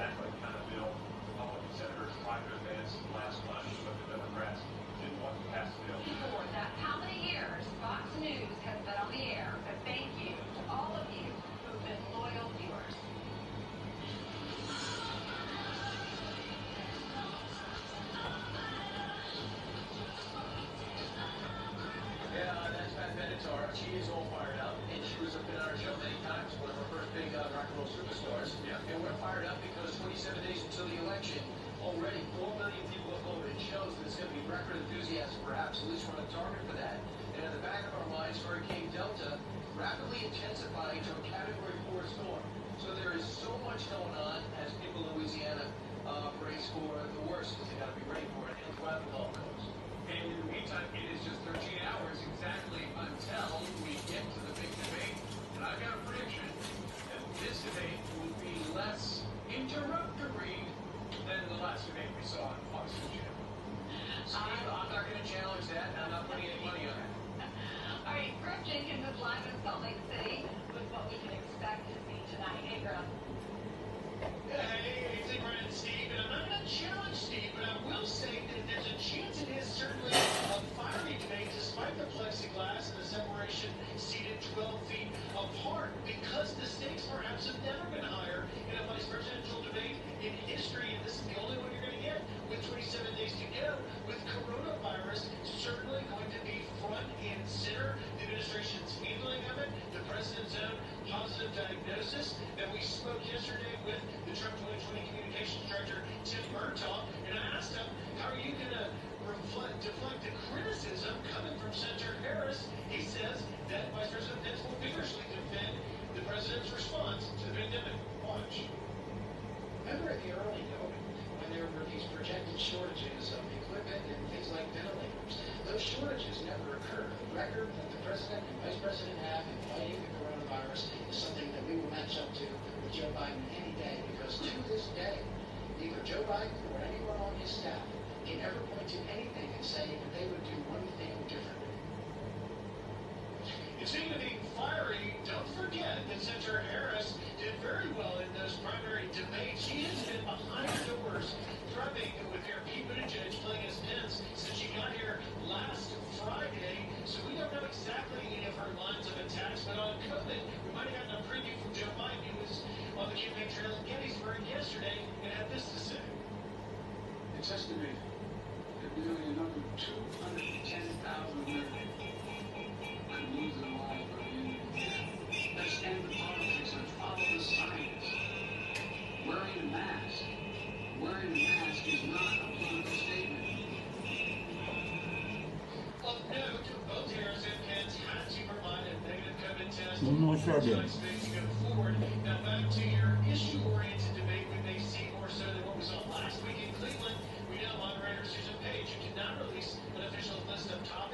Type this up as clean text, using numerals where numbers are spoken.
exactly the kind of bill Republican senators tried to advance last month, but the Democrats didn't want to pass the bill. For that, how many years Fox News has been on the air, but thank you to all of you who've been loyal viewers. Yeah, that's Pat Benatar. She is all fired up, and she was up in our show many times, one of our first big rock and roll superstars. Yeah. And we're fired up because 27 days until the election, already 4 million people have voted. It shows that it's going to be record enthusiasm, perhaps. At least we're on target for that. And in the back of our minds, Hurricane Delta rapidly intensifying to a Category 4 storm. So there is so much going on as people in Louisiana brace for the worst, because they got to be ready for it, and throughout the Gulf Coast. And in the meantime, it is just 13 hours exactly until we get to the big debate. And I've got a prediction that this debate will be less interruptory than the last debate we saw on Fox News Channel. Steve, I'm not going to challenge that, and I'm not putting any money on it. All right, Griff Jenkins is live in Salt Lake City with what we can expect to see tonight. Hey, Griff. Hey, it's Ingrid and Steve, and I'm not going to challenge Steve, but I will say that there's a chance it is certainly a fiery debate despite the plexiglass and the separation seated 12 feet apart, because the stakes perhaps have never been higher in a vice presidential debate in history, and this is the only one you're going to get with 27 days to go, with coronavirus certainly going to be front and center. The administration's handling of it, the president's own positive diagnosis that we spoke yesterday with the Trump 2020 communications director, Tim Murtaugh, and I asked him, how are you going to deflect the criticism coming from Senator Harris? He says that Vice President Pence will vigorously defend the president's response to the pandemic. Watch. Remember at the early going, when there were these projected shortages of equipment and things like ventilators, those shortages never occurred. The record that the president and vice president have in fighting the coronavirus is something that we will match up to with Joe Biden any day, because to this day, neither Joe Biden or anyone on his staff can ever point to anything and say that they would do one thing differently. Speaking of being fiery, don't forget that Senator Harris did very well in those primary debates. She has been behind doors, prepping with Mayor Pete Buttigieg playing as Pence since she got here last Friday. So we don't know exactly any of her lines of attacks, but on COVID, we might have gotten a preview from Joe Biden, who was on the campaign trail in Gettysburg yesterday and had this to say. It's estimated that nearly another 210,000 Americans could lose their lives by the end of the year. Let's end the politics and follow the science. Wearing a mask is not a political statement. Of note, both Harris and Pence had to provide a negative COVID test No before problem. tonight's debate to go forward. Now back to your issue-oriented debate, we may see more so than what we saw last week in Cleveland. We know moderator Susan Page, who did not release an official list of topics.